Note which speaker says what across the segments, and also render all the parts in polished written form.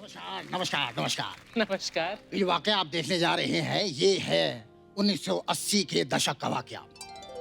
Speaker 1: नमस्कार नमस्कार नमस्कार
Speaker 2: नमस्कार।
Speaker 1: ये वाकया आप देखने जा रहे हैं, ये है 1980 के दशक का वाकया।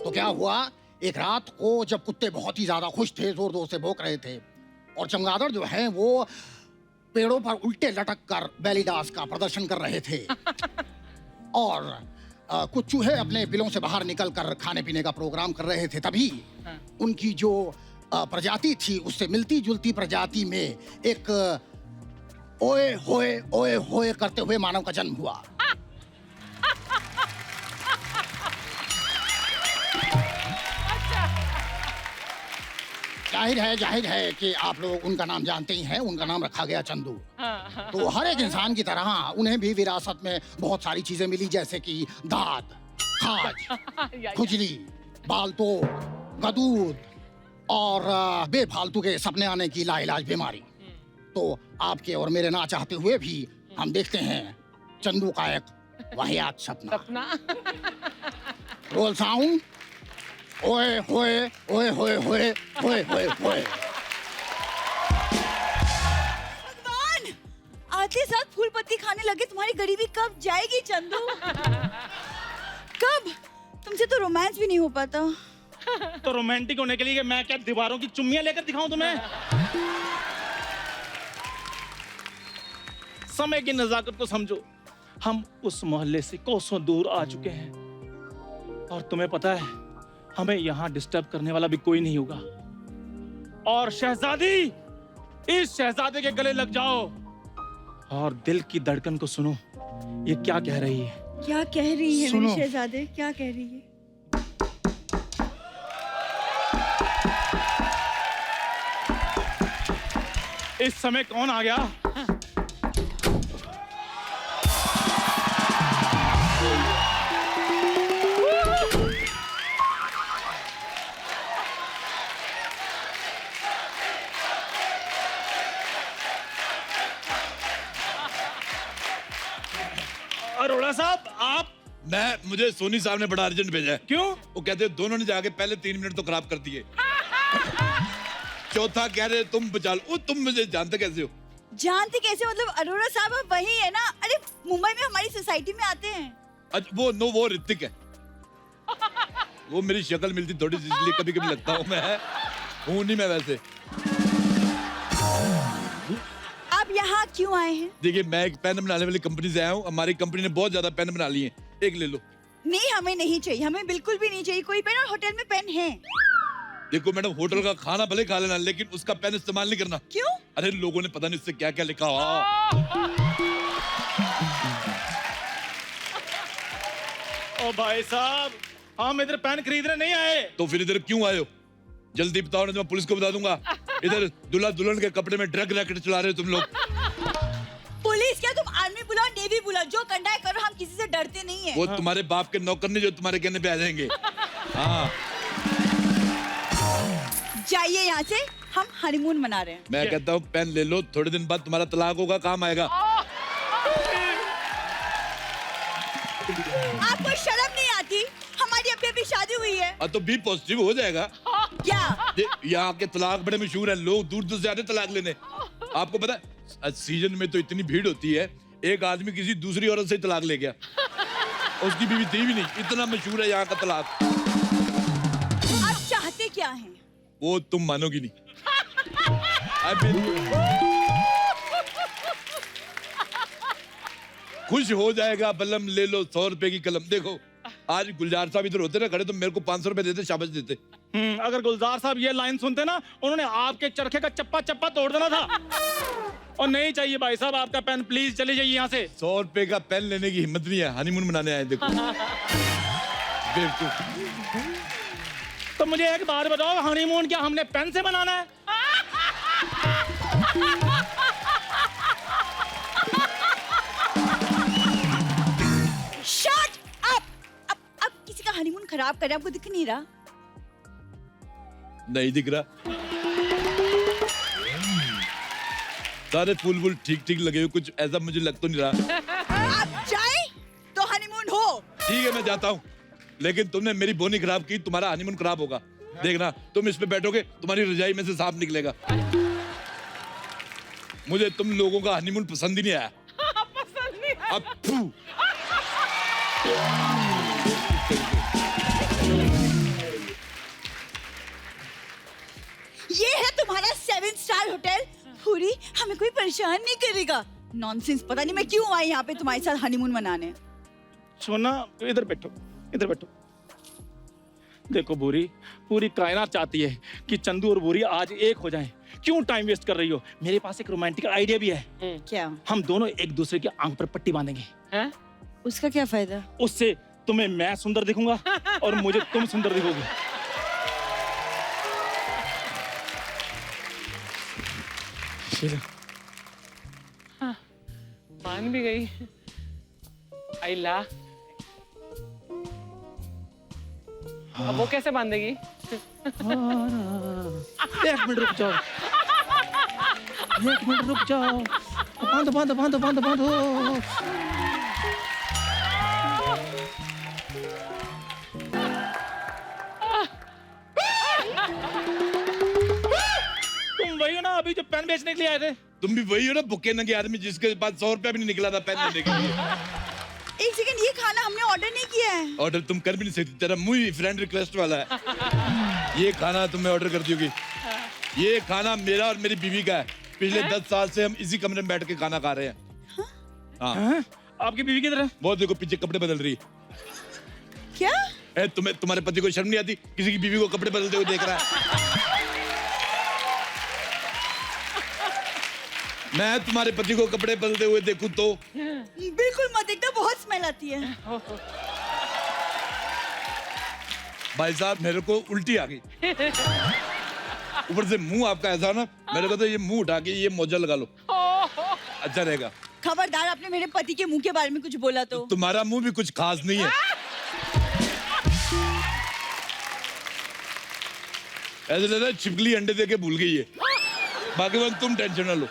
Speaker 1: तो क्या हुआ, एक रात को जब कुत्ते बहुत ही ज्यादा खुश थे, जोर जोर से भौंक रहे थे, और चमगादड़ जो है वो पेड़ों पर उल्टे लटक कर बैली डांस का प्रदर्शन कर रहे थे और कुछ चूहे अपने बिलों से बाहर निकल कर खाने पीने का प्रोग्राम कर रहे थे। तभी उनकी जो प्रजाति थी उससे मिलती जुलती प्रजाति में एक ओए होए करते हुए मानव का जन्म हुआ। जाहिर है कि आप लोग उनका नाम जानते ही हैं। उनका नाम रखा गया चंदू। तो हर एक इंसान की तरह उन्हें भी विरासत में बहुत सारी चीजें मिली, जैसे कि दांत, खाज, खुजली, बालतो, गदूद और बेफालतू के सपने आने की लाइलाज बीमारी। तो आपके और मेरे ना चाहते हुए भी हम देखते हैं चंदू का एक वाहियात सपना। Role sound. ओए होए ओए होए होए होए होए होए।
Speaker 3: भगवान, आते साथ फूल पत्ती खाने लगे। तुम्हारी गरीबी कब जाएगी चंदू? कब? तुमसे तो रोमांस भी नहीं हो पाता।
Speaker 2: तो रोमांटिक होने के लिए मैं क्या दीवारों की चुम्मियां लेकर दिखाऊं तुम्हें? समय की नजाकत को समझो। हम उस मोहल्ले से कोसों दूर आ चुके हैं और तुम्हें पता है हमें यहाँ डिस्टर्ब करने वाला भी कोई नहीं होगा। और शहजादी, इस शहजादे के गले लग जाओ और दिल की धड़कन को सुनो। ये क्या कह रही है?
Speaker 3: क्या कह रही है
Speaker 2: सुनो।
Speaker 3: मेरी शहजादे? क्या कह रही है?
Speaker 2: इस समय कौन आ गया? अरोड़ा साहब, आप?
Speaker 4: मुझे सोनी साहब ने बड़ा अर्जेंट भेजा है।
Speaker 2: क्यों?
Speaker 4: वो कहते हैं दोनों ने जाके पहले 3 मिनट तो खराब कर दिए। चौथा कह रहे तुम बचा लो। तुम मुझे जानते कैसे हो?
Speaker 3: जानते कैसे मतलब? अरोड़ा साहब आप वही है ना? अरे मुंबई में हमारी सोसाइटी में आते हैं।
Speaker 4: अच्छा वो ऋतिक है। वो मेरी शक्ल मिलती थोड़ी सी, इसलिए कभी कभी लगता हूँ मैं हूँ नहीं मैं वैसे।
Speaker 3: आप यहाँ क्यों आए हैं?
Speaker 4: देखिए, मैं एक पेन बनाने वाली कंपनी से आया हूँ। हमारी कंपनी ने बहुत ज्यादा पेन बना लिए हैं, एक ले लो।
Speaker 3: नहीं, हमें नहीं चाहिए। हमें बिल्कुल भी नहीं चाहिए कोई पेन। और होटल में पेन है।
Speaker 4: देखो मैडम, होटल का खाना भले खा लेना, लेकिन उसका पेन इस्तेमाल नहीं करना।
Speaker 3: क्यों?
Speaker 4: अरे लोगों ने पता नहीं इससे क्या क्या लिखा हुआ।
Speaker 2: ओ भाई साहब, हम इधर पेन खरीदने नहीं आए।
Speaker 4: तो फिर इधर क्यों आए हो? जल्दी बताओ, नहीं तो मैं पुलिस को बता दूंगा। इधर दूल्हा दुल्हन के कपड़े में ड्रग रैकेट चला रहे हो तुम लोग।
Speaker 3: पुलिस क्या? तुम आर्मी बुलाओ, नेवी बुलाओ, जो करना है करो। हम किसी से डरते नहीं है।
Speaker 4: वो तुम्हारे बाप के नौकर नहीं जो तुम्हारे कहने पे आ जाएंगे। हाँ,
Speaker 3: जाइए यहाँ से। हम हनीमून मना रहे हैं।
Speaker 4: मैं कहता हूँ पेन ले लो, थोड़े दिन बाद तुम्हारा तलाक होगा, काम आएगा।
Speaker 3: आपको शर्म नहीं आती? हमारी अभी शादी हुई है।
Speaker 4: तो बी पॉजिटिव हो जाएगा।
Speaker 3: क्या?
Speaker 4: यहाँ के तलाक बड़े मशहूर हैं, लोग दूर दूर से आते तलाक लेने। आपको पता है सीजन में तो इतनी भीड़ होती है, एक आदमी किसी दूसरी औरत से तलाक ले गया। उसकी बीवी थी भी नहीं, इतना मशहूर है यहाँ का तलाक।
Speaker 3: आप चाहते क्या हैं?
Speaker 4: वो तुम मानोगी नहीं। खुश हो जाएगा बलम, ले लो 100 रुपए की कलम। देखो आज गुलजार साहब इधर होते ना खड़े, तो मेरे को 500 रुपए देते, शाबाश देते।
Speaker 2: अगर गुलजार साहब ये लाइन सुनते ना, उन्होंने आपके चरखे का चप्पा चप्पा तोड़ देना था। और नहीं चाहिए भाई साहब आपका पेन, प्लीज चले जाइए यहाँ से।
Speaker 4: 100 रुपए का पेन लेने की हिम्मत नहीं है, हनीमून मनाने आए। देखो
Speaker 2: तो मुझे एक बात बताओ, हनीमून क्या हमने पेन से मनाना है?
Speaker 3: Shut up! अब किसी का हनीमून खराब कर रहे हैं, आपको दिख नहीं रहा?
Speaker 4: नहीं दिख रहा। सारे फूल वूल ठीक ठीक लगे हुए, कुछ ऐसा मुझे लग तो नहीं रहा।
Speaker 3: आप जाए तो हनीमून हो।
Speaker 4: ठीक है मैं जाता हूँ, लेकिन तुमने मेरी बोनी खराब की, तुम्हारा हनीमून खराब होगा। देखना तुम इस पे बैठोगे, तुम्हारी रजाई में से सांप निकलेगा। मुझे तुम लोगों का हनीमून पसंद ही नहीं आया।
Speaker 2: पसंद नहीं है।
Speaker 4: अब फू।
Speaker 3: ये है तुम्हारा 7 स्टार होटल। पूरी हमें कोई परेशान नहीं करेगा। नॉनसेंस, पता नहीं मैं क्यों आई यहाँ पे तुम्हारे साथ हनीमून मनाने।
Speaker 2: सोना इधर बैठो, इधर बैठो। देखो भूरी, पूरी कायनात चाहती है कि चंदू और भूरी आज एक हो जाएं। क्यों टाइम वेस्ट कर रही हो? मेरे पास एक रोमांटिक आइडिया भी है।
Speaker 3: क्या?
Speaker 2: हम दोनों एक दूसरे के आंख पर पट्टी बांधेंगे।
Speaker 3: हैं? उसका क्या फायदा?
Speaker 2: उससे तुम्हें मैं सुंदर दिखूंगा और मुझे तुम सुंदर दिखोगी।
Speaker 5: मान भी गई। आइला, अब वो कैसे बांधेगी?
Speaker 2: एक मिनट रुक जाओ, एक मिनट रुक जाओ। बांधो बांधो बांधो बांधो बांधो। तुम वही हो ना अभी जो पेन बेचने के लिए आए थे?
Speaker 4: तुम भी वही हो ना भुक्के नंगे आदमी जिसके पास 100 रुपया भी नहीं निकला था पेन लेने के लिए।
Speaker 3: एक सेकंड, ये खाना हमने ऑर्डर नहीं किया है।
Speaker 4: ऑर्डर तुम कर भी नहीं सकती, तेरा मुंह ही फ्रेंड रिक्वेस्ट वाला है। ये खाना तुम्हें ऑर्डर कर दी होगी। ये खाना मेरा और मेरी बीवी का है। पिछले 10 साल से हम इसी कमरे में बैठ के खाना खा रहे हैं। हाँ।
Speaker 2: आपकी बीवी किधर है?
Speaker 4: बहुत देखो पीछे कपड़े बदल रही है।
Speaker 3: क्या?
Speaker 4: तुम्हें तुम्हारे पति को शर्म नहीं आती? किसी की बीवी को कपड़े बदलते हुए देख रहा है। मैं तुम्हारे पति को कपड़े बदलते हुए देखूं तो?
Speaker 3: बिल्कुल मत देखना, बहुत स्मेल आती है।
Speaker 4: भाई साहब मेरे को उल्टी आ गई। ऊपर से मुंह आपका ऐसा ना, मेरे को तो ये मुंह उठा के ये मोजा लगा लो, अच्छा रहेगा।
Speaker 3: खबरदार, आपने मेरे पति के मुंह के बारे में कुछ बोला तो।
Speaker 4: तुम्हारा मुंह भी कुछ खास नहीं है। ऐसे लग रहा है छिपकली अंडे देके भूल गई है। बाकी बात तुम टेंशन ना लो।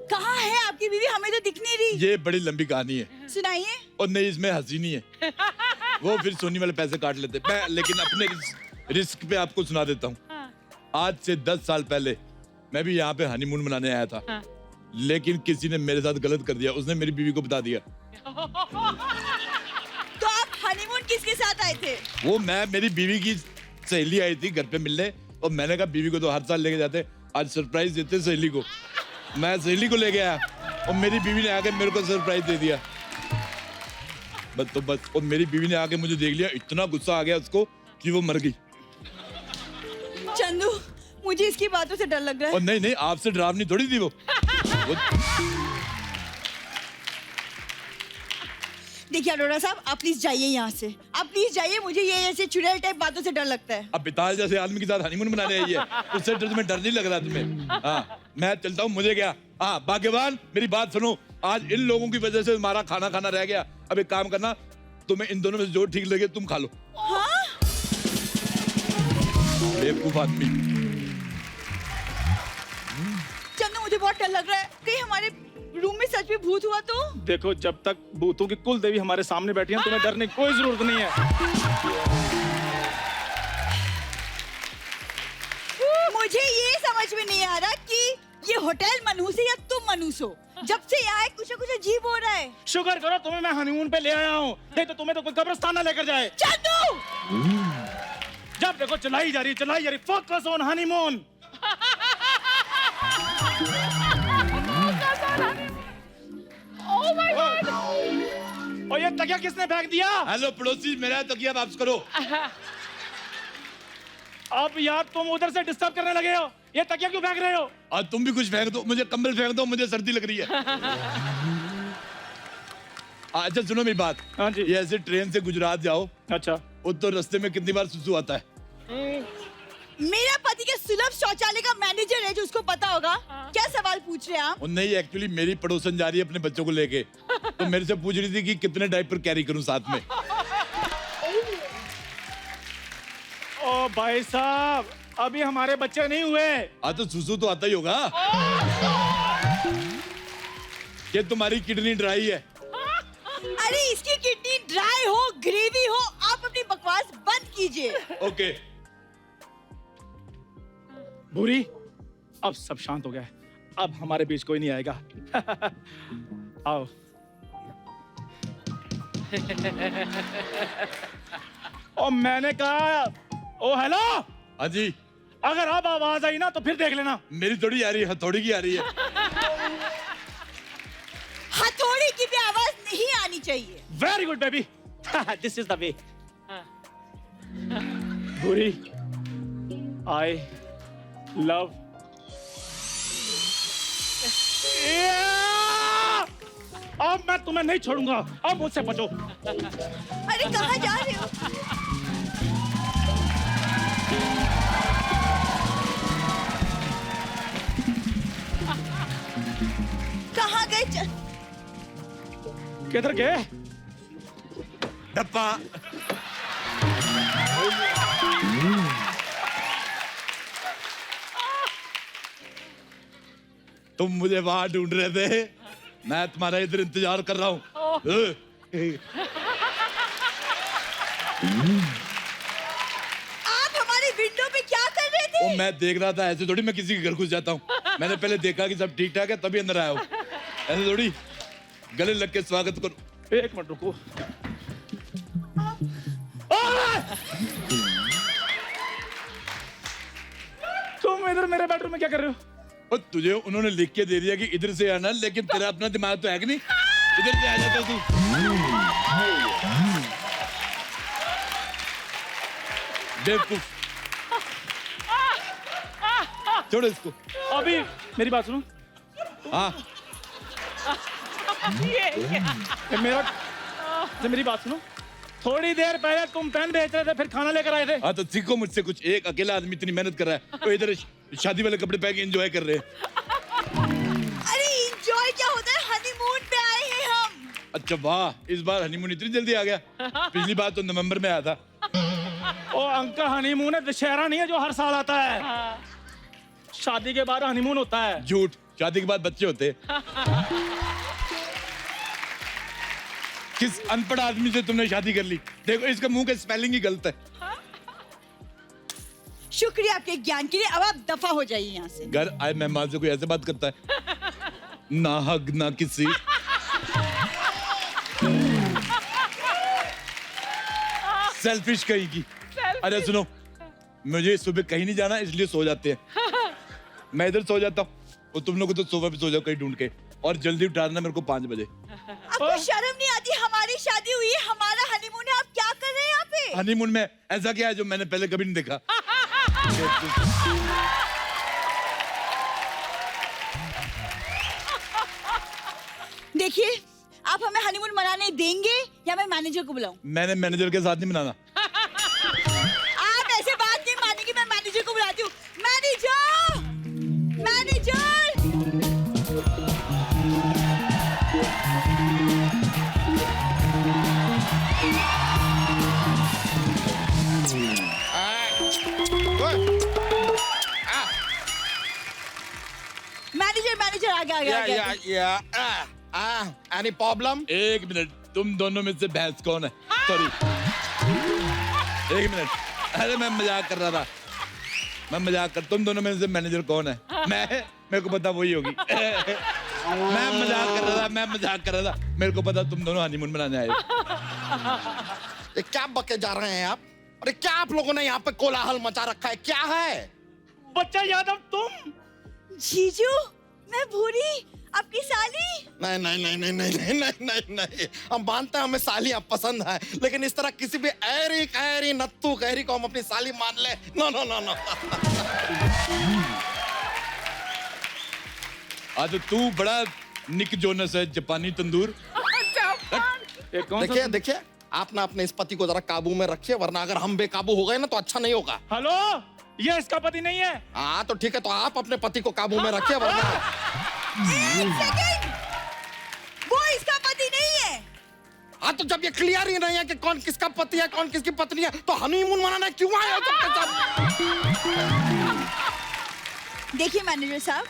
Speaker 3: कहाँ है आपकी बीवी? हमें तो दिख नहीं रही।
Speaker 4: ये बड़ी लंबी कहानी है।
Speaker 3: सुनाइए।
Speaker 4: और नहीं, इसमें हंसी नहीं है। वो फिर सोनी वाले पैसे काट लेते। मैं लेकिन अपने रिस्क पे आपको सुना देता हूँ। आज से 10 साल पहले मैं भी यहाँ पे हनीमून मनाने आया था। लेकिन किसी ने मेरे साथ गलत कर दिया। उसने मेरी बीवी को बता दिया।
Speaker 3: तो आप हनीमून किसके साथ आए थे?
Speaker 4: वो मैं, मेरी बीवी की सहेली आई थी घर पे मिलने। और मैंने कहा बीवी को तो हर साल लेके जाते, आज सरप्राइज देते सहेली को। मैं सहेली को ले गया और मेरी बीवी ने आके मेरे को सरप्राइज दे दिया। बस और मेरी बीवी ने आके मुझे देख लिया। इतना गुस्सा आ गया उसको कि वो मर गई।
Speaker 3: चंदू, मुझे इसकी बातों से डर लग रहा है।
Speaker 4: और नहीं, आपसे डरावनी थोड़ी थी वो।
Speaker 3: देखिए अरोड़ा साहब, आप प्लीज जाइए यहाँ से। आप प्लीज जाइए, मुझे ये ऐसे चुड़ैल टाइप बातों से डर लगता है।
Speaker 4: अब बिताल जैसे आदमी के साथ हनीमून मनाने आई है, उससे तुम्हें डर नहीं लग रहा तुम्हें? हाँ, मैं चलता हूँ, मुझे क्या। हाँ भाग्यवान, मेरी बात सुनो। आज इन लोगों की वजह से हमारा खाना खाना रह गया। अब एक काम करना, तुम्हें इन दोनों में से जो ठीक लगे तुम खा लो।
Speaker 3: हाँ?
Speaker 4: बेवकूफ आदमी।
Speaker 3: चंदू, मुझे बहुत डर लग रहा है। कहीं हमारे रूम में सच में भूत हुआ तो?
Speaker 2: देखो, जब तक भूतों की कुल देवी हमारे सामने बैठी हैं, तुम्हें डरने की कोई जरूरत नहीं है।
Speaker 3: मुझे ये समझ में नहीं आ रहा कि ये होटल मनहूस है या तुम मनहूस हो। जब से यहाँ आए कुछ ना कुछ अजीब हो रहा है।
Speaker 2: शुक्र करो तुम्हें मैं हनीमून पे ले आया हूँ, नहीं तो तुम्हें तो कोई कब्रिस्तान ना लेकर जाए।
Speaker 3: चंदू!
Speaker 2: जब देखो चलाई जा रही। Focus on honeymoon.
Speaker 5: Oh my God!
Speaker 2: और ये तकिया किसने फेंक दिया?
Speaker 4: हेलो पड़ोसी, मेरा तकिया वापस करो।
Speaker 2: अब यार तुम उधर से डिस्टर्ब करने लगे हो। ये तकिया क्यों फेंक रहे हो?
Speaker 4: और तुम भी कुछ फेंक दो, मुझे कंबल फेंक दो, मुझे सर्दी लग रही है। अच्छा सुनो मेरी बात।
Speaker 2: हाँ जी।
Speaker 4: ये ऐसे ट्रेन से गुजरात जाओ,
Speaker 2: अच्छा।
Speaker 4: वो तो रास्ते में कितनी बार सुसु आता है?
Speaker 3: मेरा पति के सुलभ शौचालय का मैनेजर है, जो उसको पता होगा। क्या सवाल पूछ रहे हैं आप?
Speaker 4: और नहीं, एक्चुअली मेरी पड़ोसन जा रही है अपने बच्चों को लेके, तो मेरे से पूछ रही थी कि कितने डायपर कैरी करूं साथ में।
Speaker 2: ओ भाई साहब, अभी हमारे बच्चे नहीं हुए।
Speaker 4: तो सुसु तो आता ही होगा। ये तुम्हारी किडनी ड्राई है।
Speaker 3: अरे इसकी किडनी ड्राई हो, ग्रेवी हो, आप अपनी बकवास बंद कीजिए।
Speaker 4: ओके।
Speaker 2: भूरी, अब सब शांत हो गया है। अब हमारे बीच कोई नहीं आएगा। आओ। ओ मैंने कहा, ओ हेलो।
Speaker 4: हाँ जी।
Speaker 2: अगर अब आवाज आई ना तो फिर देख लेना।
Speaker 4: मेरी थोड़ी आ रही है, हथौड़ी की आ रही है।
Speaker 3: हथौड़ी की भी आवाज नहीं आनी चाहिए।
Speaker 2: Very good baby. This is the way. भूरी, आई लव। अब मैं तुम्हें नहीं छोड़ूंगा। अब मुझसे बचो।
Speaker 3: अरे कहाँ जा रहे हो? कहाँ गए?
Speaker 2: किधर गए?
Speaker 4: डप्पा। तुम मुझे वहां ढूंढ रहे थे, मैं तुम्हारा इधर इंतजार कर रहा हूँ।
Speaker 3: आप हमारी विंडो पे क्या कर रहे थे?
Speaker 4: वो मैं देख रहा था, ऐसे थोड़ी मैं किसी के घर घुस जाता हूँ। मैंने पहले देखा कि सब ठीक ठाक है तभी अंदर आया हूँ। ऐसे थोड़ी गले लग के स्वागत करो।
Speaker 2: एक मिनट रुको। तुम इधर मेरे बेडरूम में क्या कर रहे हो?
Speaker 4: और तुझे उन्होंने लिख के दे दिया कि इधर से आना, लेकिन तेरा अपना दिमाग तो है कि नहीं? इधर से आ जाता तू। बेवकूफ। छोड़ो इसको।
Speaker 2: अभी मेरी बात सुनो।
Speaker 4: हाँ।
Speaker 2: मेरी बात सुनो। थोड़ी देर पहले तुम पेन बेच रहे थे, फिर खाना लेकर आए थे।
Speaker 4: हाँ तो सीखो मुझसे कुछ। एक अकेला आदमी इतनी मेहनत कर रहा है, तो इधर शादी वाले कपड़े पहन के एंजॉय कर रहे हैं।
Speaker 3: अरे एंजॉय क्या होता है? हनीमून पे आए हैं हम।
Speaker 4: अच्छा वाह, इस बार हनीमून इतनी जल्दी आ गया। पिछली बार तो नवंबर में आया था।
Speaker 2: ओ अंकल, हनीमून है, दशहरा नहीं है जो हर साल आता है। शादी के बाद हनीमून होता है।
Speaker 4: झूठ, शादी के बाद बच्चे होते हैं। किस अनपढ़ आदमी से तुमने शादी कर ली? देखो इसका मुंह का स्पेलिंग ही गलत है।
Speaker 3: शुक्रिया आपके ज्ञान के लिए। अब आप दफा हो जाइए यहाँ से।
Speaker 4: घर आए मेहमान से कोई ऐसे बात करता है? ना हक ना किसी। सेल्फिश कहीं की। अरे सुनो, मुझे सुबह कहीं नहीं जाना, इसलिए सो जाते हैं। मैं इधर सो जाता हूँ और तुम लोग तो सोफा पे सो जाओ कहीं ढूंढ के, और जल्दी उठाना मेरे को 5 बजे।
Speaker 3: आपको शर्म नहीं आती? हमारी शादी हुई है, हमारा हनीमून है, आप क्या कर रहे हैं यहाँ पे?
Speaker 4: हनीमून में ऐसा क्या है जो मैंने पहले कभी नहीं देखा?
Speaker 3: देखिए, आप हमें हनीमून मनाने देंगे या मैं मैनेजर को बुलाऊं?
Speaker 4: मैंने मैनेजर के साथ नहीं मनाना।
Speaker 3: आप ऐसे बात नहीं मानेंगे। मैं मैनेजर को बुलाती हूँ। Manager, manager. मैनेजर, मैनेजर आ गया।
Speaker 6: Any problem?
Speaker 4: एक मिनट, तुम दोनों में से भैंस कौन है? सॉरी, एक मिनट। अरे मैं मजाक कर रहा था, मैं मजाक कर। तुम दोनों में से मैनेजर कौन है? मेरे को पता वही होगी। मैं मजाक कर रहा था। मेरे को पता तुम दोनों हनीमून मनाने आए हो।
Speaker 6: ये क्या बके जा रहे हैं आप? अरे क्या आप लोगों ने यहाँ पे कोलाहल मचा रखा है? क्या है?
Speaker 2: बच्चा यादव तुम?
Speaker 3: जीजू, मैं भूरी, आपकी साली।
Speaker 6: नहीं नहीं नहीं नहीं नहीं नहीं नहीं नहीं नहीं, हम मानते हैं हमें सालियां पसंद है, लेकिन इस तरह किसी भी ऐरी कैरी नत्थू कैरी को हम अपनी साली मान ले, नो नो नो नो।
Speaker 4: आज तू बड़ा निक जोनस है, जापानी तंदूर।
Speaker 6: देखिए देखिए, आप ना अपने इस पति को जरा काबू में रखिए, वरना अगर हम बेकाबू हो गए ना तो अच्छा नहीं होगा।
Speaker 2: हेलो, ये इसका पति नहीं है।
Speaker 6: हाँ तो ठीक है, तो आप अपने पति को काबू में रखिए, वरना।
Speaker 3: एक सेकंड, वो इसका पति नहीं है।
Speaker 6: हाँ तो जब ये क्लियर ही नहीं है कि कौन किसका पति है कौन किसकी पत्नी है, तो हनीमून मनाने क्यों आए हो सबके सब?
Speaker 3: देखिए मैनेजर साहब,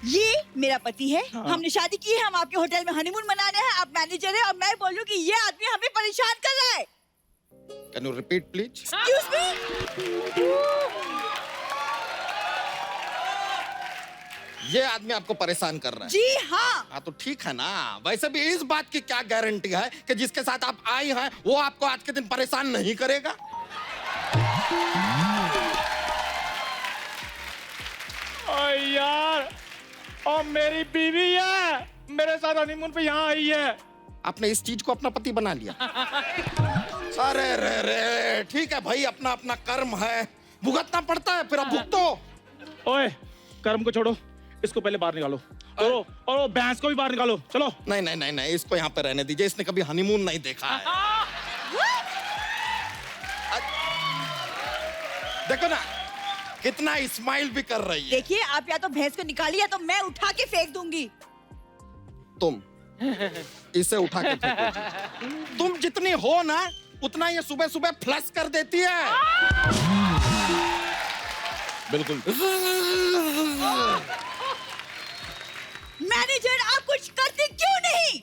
Speaker 3: ये मेरा पति है। हमने शादी की है, हम आपके होटल में हनीमून मनाने हैं। आप मैनेजर हैं और मैं बोल रही हूँ कि ये आदमी हमें परेशान कर रहा है।
Speaker 6: Can you repeat please?
Speaker 3: Excuse me?
Speaker 6: ये आदमी आपको परेशान कर रहा है।
Speaker 3: जी हाँ।
Speaker 6: हाँ तो ठीक है ना। वैसे भी इस बात की क्या गारंटी है कि जिसके साथ आप आई हैं वो आपको आज के दिन परेशान नहीं करेगा।
Speaker 2: ओए यार, और मेरी बीवी है मेरे साथ हनीमून पे यहाँ आई है।
Speaker 6: आपने इस चीज को अपना पति बना लिया। अरे रे रे, ठीक है भाई, अपना अपना कर्म है, भुगतना पड़ता है, फिर अब भुगतो।
Speaker 2: ओए, कर्म को छोड़ो, इसको पहले बाहर निकालो। और वो भैंस को भी बाहर निकालो। चलो।
Speaker 6: नहीं नहीं नहीं नहीं, इसको यहाँ पे रहने दीजिए, इसने कभी हनीमून नहीं देखा है। देखो ना कितना स्माइल भी कर रही है।
Speaker 3: देखिए, आप या तो भैंस को निकालिए या तो मैं उठा के फेंक दूंगी।
Speaker 6: तुम इसे उठा के फेंकोगी। तुम जितनी हो ना उतना ये सुबह सुबह फ्लश कर देती है।
Speaker 4: बिल्कुल।
Speaker 3: मैनेजर, आप कुछ करते क्यों नहीं?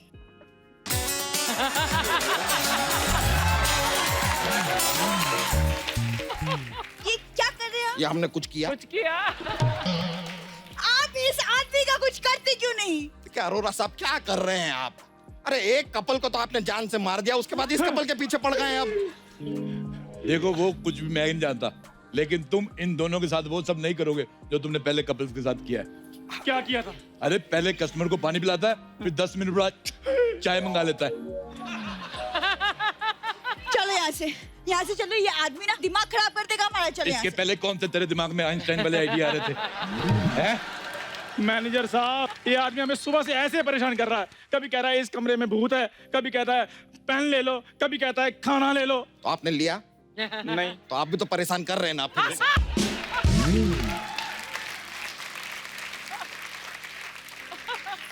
Speaker 3: ये क्या कर रहे हो?
Speaker 6: ये हमने कुछ किया?
Speaker 5: कुछ किया?
Speaker 3: आप इस आदमी का कुछ करते क्यों नहीं?
Speaker 6: क्या अरोरा साहब क्या कर रहे हैं आप? अरे एक कपल को तो आपने जान से मार दिया, उसके बाद इस कपल के पीछे पड़ गए अब।
Speaker 4: देखो वो कुछ भी मैं नहीं जानता, लेकिन तुम इन दोनों के साथ वो सब नहीं करोगे जो तुमने पहले कपल्स के साथ किया है।
Speaker 2: क्या किया था?
Speaker 4: अरे पहले कस्टमर को पानी पिलाता है, फिर 10 मिनट बाद चाय मंगा लेता है।
Speaker 3: चलो यहाँ से चलो। ये आदमी ना दिमाग खराब कर देगा हमारा। चलो यहाँ
Speaker 4: इसके
Speaker 3: से।
Speaker 4: पहले कौन से तेरे दिमाग में आइंस्टाइन वाले आइडिया आ रहे थे? हैं?
Speaker 2: मैनेजर साहब, ये आदमी हमें सुबह से ऐसे परेशान कर रहा है। कभी कह रहा है इस कमरे में भूत है, कभी कहता है पेन ले लो, कभी कहता है खाना ले लो।
Speaker 6: तो आपने लिया?
Speaker 2: नहीं।
Speaker 6: तो आप भी तो परेशान कर रहे हैं ना फिर।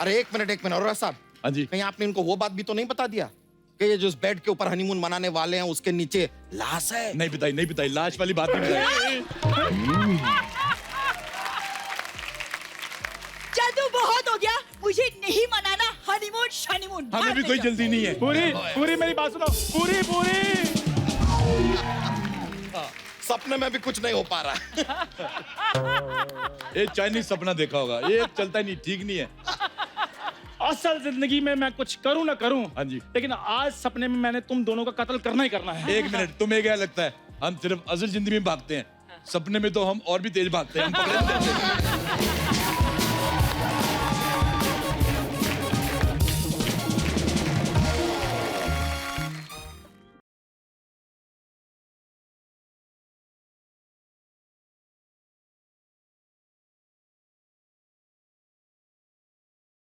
Speaker 6: अरे एक मिनट अरोरा साहब,
Speaker 4: हाँ जी।
Speaker 6: कहीं आपने इनको वो बात भी तो नहीं बता दिया कि ये जो इस बेड के ऊपर हनीमून मनाने वाले हैं उसके नीचे लाश है?
Speaker 4: नहीं बताई, लाश वाली बात नहीं बताई।
Speaker 3: जादू बहुत हो गया, मुझे नहीं मनाना हनीमून शनीमून।
Speaker 4: हमें भी कोई जल्दी नहीं है।
Speaker 2: पूरी मेरी बात सुनो। पूरी
Speaker 6: सपने में भी कुछ नहीं हो पा रहा।
Speaker 4: ये चाइनीज सपना देखा होगा, ये चलता नहीं, ठीक नहीं है।
Speaker 2: असल जिंदगी में मैं कुछ करूं ना करूं,
Speaker 4: हाँ जी।
Speaker 2: लेकिन आज सपने में मैंने तुम दोनों का कत्ल करना ही करना है।
Speaker 4: एक मिनट, तुम्हें क्या लगता है हम सिर्फ असल जिंदगी में भागते हैं? सपने में तो हम और भी तेज भागते हैं, हम पकड़े नहीं जाते।